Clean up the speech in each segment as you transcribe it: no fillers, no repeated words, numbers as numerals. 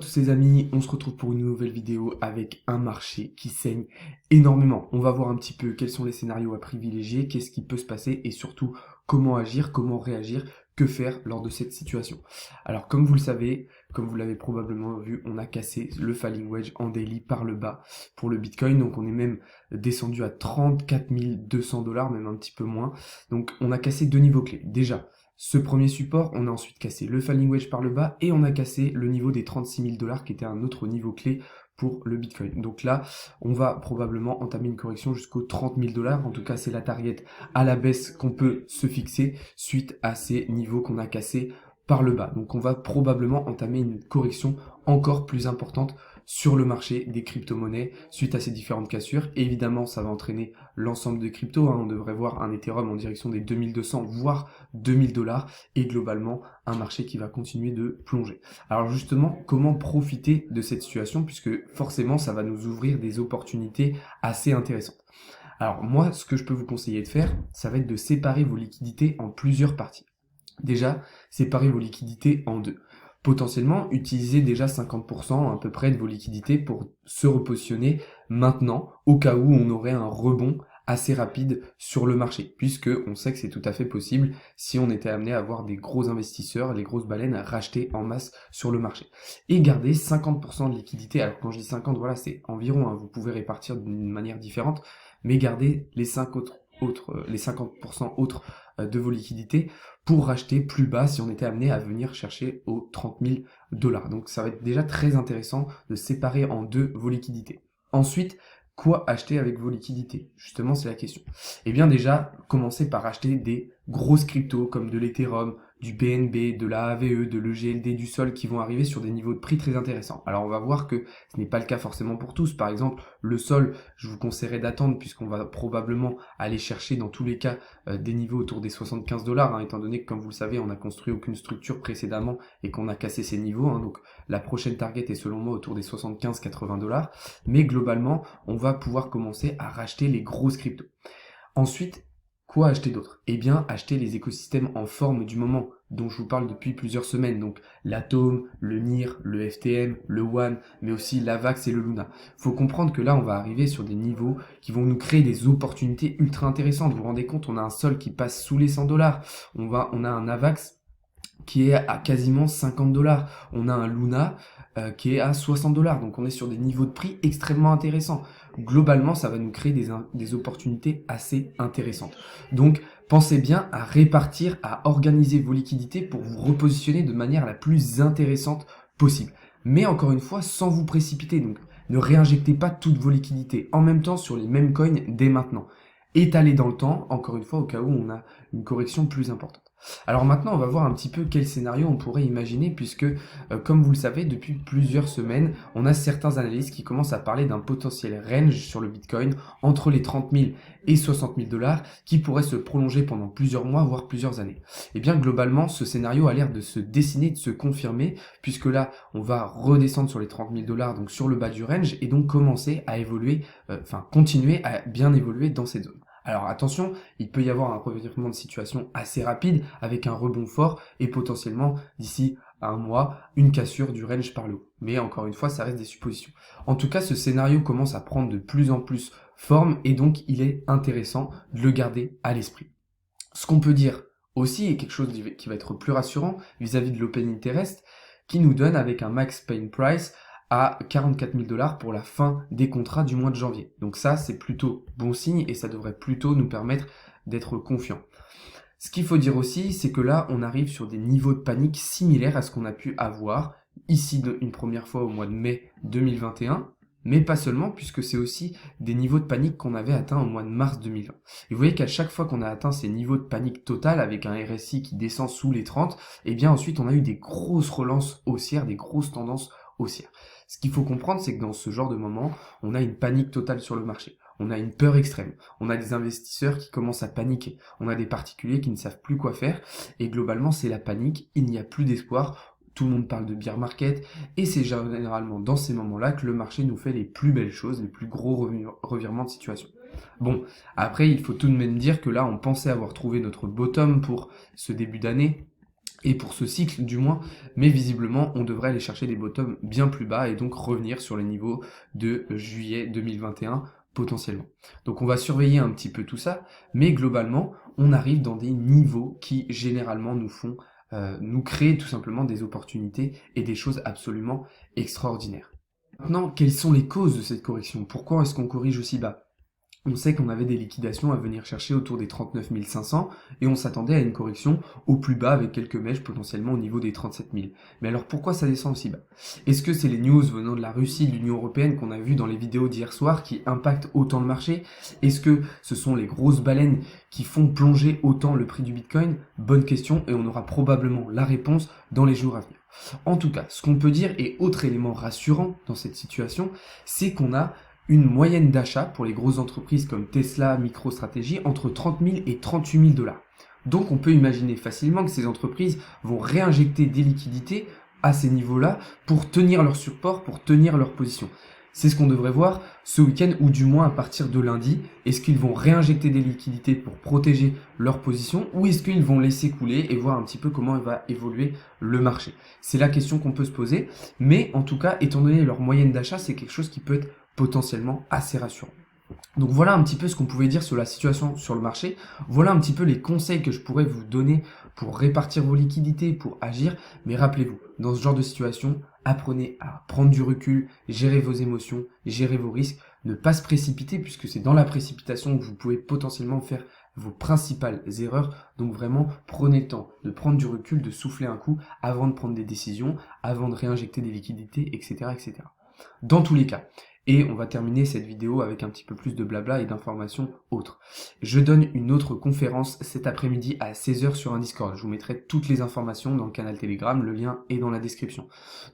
tous ces amis, on se retrouve pour une nouvelle vidéo avec un marché qui saigne énormément. On va voir un petit peu quels sont les scénarios à privilégier, qu'est-ce qui peut se passer et surtout comment agir, comment réagir, que faire lors de cette situation. Alors comme vous le savez, comme vous l'avez probablement vu, on a cassé le falling wedge en daily par le bas pour le Bitcoin. Donc on est même descendu à 34 200 $, même un petit peu moins. Donc on a cassé deux niveaux clés. Déjà, ce premier support, on a ensuite cassé le falling wedge par le bas et on a cassé le niveau des 36 000 $ qui était un autre niveau clé pour le Bitcoin. Donc là, on va probablement entamer une correction jusqu'aux 30 000 $. En tout cas, c'est la target à la baisse qu'on peut se fixer suite à ces niveaux qu'on a cassés par le bas. Donc on va probablement entamer une correction encore plus importante sur le marché des crypto-monnaies suite à ces différentes cassures. Évidemment, ça va entraîner l'ensemble des cryptos. On devrait voir un Ethereum en direction des 2200 voire 2000 $ et globalement un marché qui va continuer de plonger. Alors justement, comment profiter de cette situation puisque forcément ça va nous ouvrir des opportunités assez intéressantes. Alors moi, ce que je peux vous conseiller de faire, ça va être de séparer vos liquidités en plusieurs parties. Déjà, séparez vos liquidités en deux. Potentiellement, utilisez déjà 50% à peu près de vos liquidités pour se repositionner maintenant, au cas où on aurait un rebond assez rapide sur le marché, puisque on sait que c'est tout à fait possible si on était amené à avoir des gros investisseurs, les grosses baleines à racheter en masse sur le marché. Et gardez 50% de liquidité. Alors quand je dis 50, voilà, c'est environ, vous pouvez répartir d'une manière différente, mais gardez les 50% autres de vos liquidités pour racheter plus bas si on était amené à venir chercher aux 30 000 $. Donc ça va être déjà très intéressant de séparer en deux vos liquidités. Ensuite, quoi acheter avec vos liquidités? Justement, c'est la question. Eh bien déjà, commencez par acheter des grosses cryptos comme de l'Ethereum, du BNB, de la AVE, de l'EGLD, du Sol qui vont arriver sur des niveaux de prix très intéressants. Alors on va voir que ce n'est pas le cas forcément pour tous. Par exemple, le Sol, je vous conseillerais d'attendre puisqu'on va probablement aller chercher dans tous les cas des niveaux autour des 75 $, étant donné que comme vous le savez, on n'a construit aucune structure précédemment et qu'on a cassé ces niveaux. Donc la prochaine target est selon moi autour des 75-80 $. Mais globalement, on va pouvoir commencer à racheter les grosses cryptos. Ensuite, quoi acheter d'autre? Eh bien, acheter les écosystèmes en forme du moment, dont je vous parle depuis plusieurs semaines. Donc, l'Atom, le NIR, le FTM, le One, mais aussi l'Avax et le Luna. Faut comprendre que là, on va arriver sur des niveaux qui vont nous créer des opportunités ultra intéressantes. Vous vous rendez compte, on a un Sol qui passe sous les 100 $. On a un Avax qui est à quasiment 50 $. On a un Luna qui est à 60 $. Donc on est sur des niveaux de prix extrêmement intéressants. Globalement, ça va nous créer des opportunités assez intéressantes. Donc pensez bien à répartir, à organiser vos liquidités pour vous repositionner de manière la plus intéressante possible. Mais encore une fois, sans vous précipiter. Donc ne réinjectez pas toutes vos liquidités en même temps sur les mêmes coins dès maintenant. Étalez dans le temps, encore une fois, au cas où on a une correction plus importante. Alors maintenant, on va voir un petit peu quel scénario on pourrait imaginer puisque, comme vous le savez, depuis plusieurs semaines, on a certains analystes qui commencent à parler d'un potentiel range sur le Bitcoin entre les 30 000 et 60 000 $ qui pourrait se prolonger pendant plusieurs mois, voire plusieurs années. Et bien, globalement, ce scénario a l'air de se dessiner, de se confirmer puisque là, on va redescendre sur les 30 000 $, donc sur le bas du range et donc commencer à évoluer, continuer à bien évoluer dans cette zone. Alors attention, il peut y avoir un revirement de situation assez rapide avec un rebond fort et potentiellement d'ici à un mois, une cassure du range par le haut. Mais encore une fois, ça reste des suppositions. En tout cas, ce scénario commence à prendre de plus en plus forme et donc il est intéressant de le garder à l'esprit. Ce qu'on peut dire aussi est quelque chose qui va être plus rassurant vis-à-vis de l'open interest qui nous donne avec un max pain price à 44 000 $ pour la fin des contrats du mois de janvier. Donc ça, c'est plutôt bon signe et ça devrait plutôt nous permettre d'être confiants. Ce qu'il faut dire aussi, c'est que là, on arrive sur des niveaux de panique similaires à ce qu'on a pu avoir ici une première fois au mois de mai 2021, mais pas seulement, puisque c'est aussi des niveaux de panique qu'on avait atteints au mois de mars 2020. Et vous voyez qu'à chaque fois qu'on a atteint ces niveaux de panique totale, avec un RSI qui descend sous les 30, et bien ensuite on a eu des grosses relances haussières, des grosses tendances haussières. Ce qu'il faut comprendre, c'est que dans ce genre de moment, on a une panique totale sur le marché. On a une peur extrême. On a des investisseurs qui commencent à paniquer. On a des particuliers qui ne savent plus quoi faire. Et globalement, c'est la panique. Il n'y a plus d'espoir. Tout le monde parle de bear market. Et c'est généralement dans ces moments-là que le marché nous fait les plus belles choses, les plus gros revirements de situation. Bon, après, il faut tout de même dire que là, on pensait avoir trouvé notre bottom pour ce début d'année. et pour ce cycle du moins, mais visiblement on devrait aller chercher des bottoms bien plus bas et donc revenir sur les niveaux de juillet 2021 potentiellement. Donc on va surveiller un petit peu tout ça, mais globalement on arrive dans des niveaux qui généralement nous créent tout simplement des opportunités et des choses absolument extraordinaires. Maintenant, quelles sont les causes de cette correction? Pourquoi est-ce qu'on corrige aussi bas? On sait qu'on avait des liquidations à venir chercher autour des 39 500 et on s'attendait à une correction au plus bas avec quelques mèches potentiellement au niveau des 37 000. Mais alors pourquoi ça descend aussi bas? Est-ce que c'est les news venant de la Russie, de l'Union Européenne qu'on a vu dans les vidéos d'hier soir qui impactent autant le marché? Est-ce que ce sont les grosses baleines qui font plonger autant le prix du Bitcoin? Bonne question et on aura probablement la réponse dans les jours à venir. En tout cas, ce qu'on peut dire et autre élément rassurant dans cette situation, c'est qu'on a une moyenne d'achat pour les grosses entreprises comme Tesla, MicroStrategy entre 30 000 et 38 000 $. Donc on peut imaginer facilement que ces entreprises vont réinjecter des liquidités à ces niveaux-là pour tenir leur support, pour tenir leur position. C'est ce qu'on devrait voir ce week-end ou du moins à partir de lundi. Est-ce qu'ils vont réinjecter des liquidités pour protéger leur position ou est-ce qu'ils vont laisser couler et voir un petit peu comment va évoluer le marché? C'est la question qu'on peut se poser. Mais en tout cas, étant donné leur moyenne d'achat, c'est quelque chose qui peut être potentiellement assez rassurant. Donc voilà un petit peu ce qu'on pouvait dire sur la situation sur le marché. Voilà un petit peu les conseils que je pourrais vous donner pour répartir vos liquidités, pour agir. Mais rappelez-vous, dans ce genre de situation, apprenez à prendre du recul, gérer vos émotions, gérer vos risques, ne pas se précipiter puisque c'est dans la précipitation que vous pouvez potentiellement faire vos principales erreurs. Donc vraiment, prenez le temps de prendre du recul, de souffler un coup avant de prendre des décisions, avant de réinjecter des liquidités, etc., etc. Dans tous les cas, et on va terminer cette vidéo avec un petit peu plus de blabla et d'informations autres. Je donne une autre conférence cet après-midi à 16 h sur un Discord. Je vous mettrai toutes les informations dans le canal Telegram, le lien est dans la description.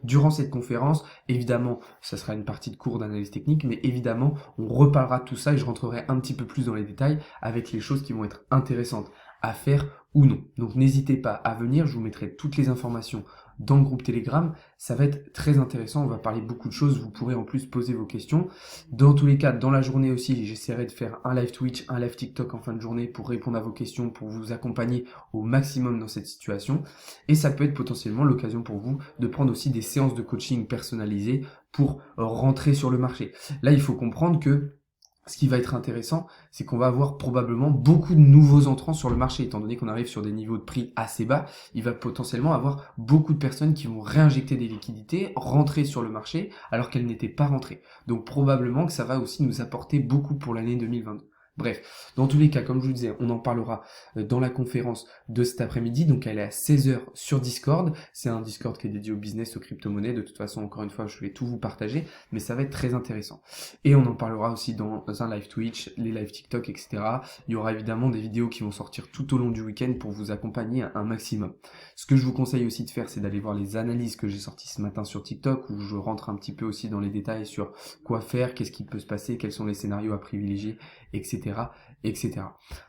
Durant cette conférence, évidemment, ça sera une partie de cours d'analyse technique, mais évidemment, on reparlera de tout ça et je rentrerai un petit peu plus dans les détails avec les choses qui vont être intéressantes à faire ou non. Donc n'hésitez pas à venir, je vous mettrai toutes les informations dans le groupe Telegram, ça va être très intéressant, on va parler beaucoup de choses, vous pourrez en plus poser vos questions. Dans tous les cas, dans la journée aussi, j'essaierai de faire un live Twitch, un live TikTok en fin de journée pour répondre à vos questions, pour vous accompagner au maximum dans cette situation. Et ça peut être potentiellement l'occasion pour vous de prendre aussi des séances de coaching personnalisées pour rentrer sur le marché. Là, il faut comprendre que ce qui va être intéressant, c'est qu'on va avoir probablement beaucoup de nouveaux entrants sur le marché. Étant donné qu'on arrive sur des niveaux de prix assez bas, il va potentiellement avoir beaucoup de personnes qui vont réinjecter des liquidités, rentrer sur le marché alors qu'elles n'étaient pas rentrées. Donc probablement que ça va aussi nous apporter beaucoup pour l'année 2022. Bref, dans tous les cas, comme je vous disais, on en parlera dans la conférence de cet après-midi. Donc elle est à 16 h sur Discord. C'est un Discord qui est dédié au business, aux crypto-monnaies. De toute façon, encore une fois, je vais tout vous partager, mais ça va être très intéressant. Et on en parlera aussi dans un live Twitch, les live TikTok, etc. Il y aura évidemment des vidéos qui vont sortir tout au long du week-end pour vous accompagner un maximum. Ce que je vous conseille aussi de faire, c'est d'aller voir les analyses que j'ai sorties ce matin sur TikTok, où je rentre un petit peu aussi dans les détails sur quoi faire, qu'est-ce qui peut se passer, quels sont les scénarios à privilégier, etc. etc.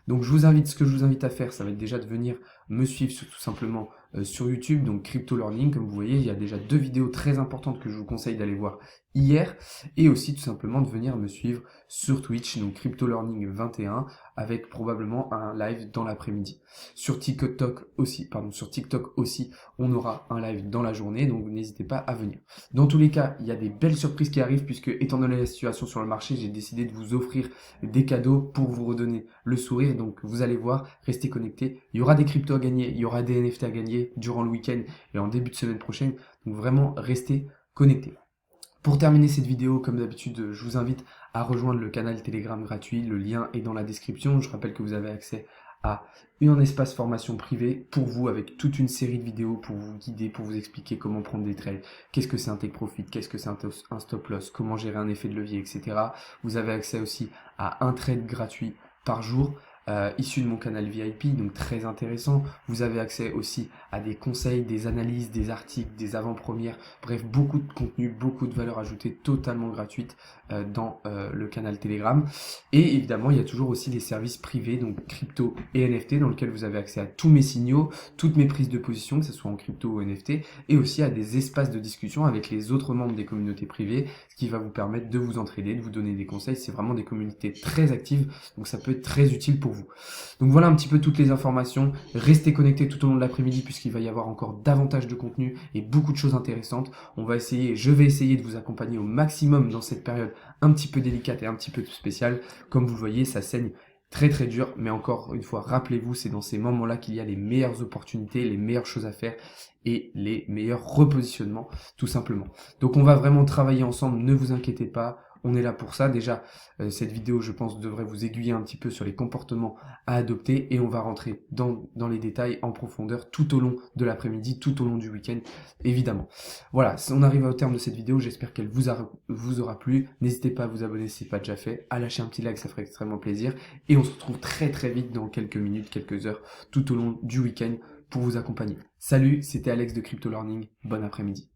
Donc ce que je vous invite à faire, ça va être déjà de venir me suivre tout simplement sur YouTube, donc Crypto Learning, comme vous voyez, il y a déjà 2 vidéos très importantes que je vous conseille d'aller voir hier, et aussi tout simplement de venir me suivre sur Twitch, donc Crypto Learning 21, avec probablement un live dans l'après-midi. Sur TikTok aussi, on aura un live dans la journée, donc n'hésitez pas à venir. Dans tous les cas, il y a des belles surprises qui arrivent, puisque étant donné la situation sur le marché, j'ai décidé de vous offrir des cadeaux pour vous redonner le sourire, donc vous allez voir, restez connectés, il y aura des cryptos à gagner, il y aura des NFT à gagner durant le week-end et en début de semaine prochaine, donc vraiment restez connectés. Pour terminer cette vidéo, comme d'habitude, je vous invite à rejoindre le canal Telegram gratuit, le lien est dans la description. Je rappelle que vous avez accès à un espace formation privé pour vous avec toute une série de vidéos pour vous guider, pour vous expliquer comment prendre des trades, qu'est-ce que c'est un take profit, qu'est-ce que c'est un stop loss, comment gérer un effet de levier, etc. Vous avez accès aussi à un trade gratuit par jour. Issu de mon canal VIP, donc très intéressant. Vous avez accès aussi à des conseils, des analyses, des articles, des avant-premières, bref, beaucoup de contenu, beaucoup de valeur ajoutée totalement gratuite dans le canal Telegram. Et évidemment, il y a toujours aussi les services privés, donc crypto et NFT, dans lesquels vous avez accès à tous mes signaux, toutes mes prises de position, que ce soit en crypto ou NFT, et aussi à des espaces de discussion avec les autres membres des communautés privées, ce qui va vous permettre de vous entraider, de vous donner des conseils. C'est vraiment des communautés très actives, donc ça peut être très utile pour vous vous. Donc voilà un petit peu toutes les informations. Restez connectés tout au long de l'après-midi puisqu'il va y avoir encore davantage de contenu et beaucoup de choses intéressantes. Je vais essayer de vous accompagner au maximum dans cette période un petit peu délicate et un petit peu spéciale. Comme vous le voyez, ça saigne très très dur, mais encore une fois, rappelez-vous, c'est dans ces moments-là qu'il y a les meilleures opportunités, les meilleures choses à faire et les meilleurs repositionnements, tout simplement. Donc on va vraiment travailler ensemble, ne vous inquiétez pas, on est là pour ça. Déjà, cette vidéo, je pense, devrait vous aiguiller un petit peu sur les comportements à adopter et on va rentrer dans les détails en profondeur tout au long de l'après-midi, tout au long du week-end, évidemment. Voilà, on arrive au terme de cette vidéo, j'espère qu'elle vous aura plu. N'hésitez pas à vous abonner si ce n'est pas déjà fait, à lâcher un petit like, ça ferait extrêmement plaisir. Et on se retrouve très très vite dans quelques minutes, quelques heures, tout au long du week-end pour vous accompagner. Salut, c'était Alex de Crypto Learning, bon après-midi.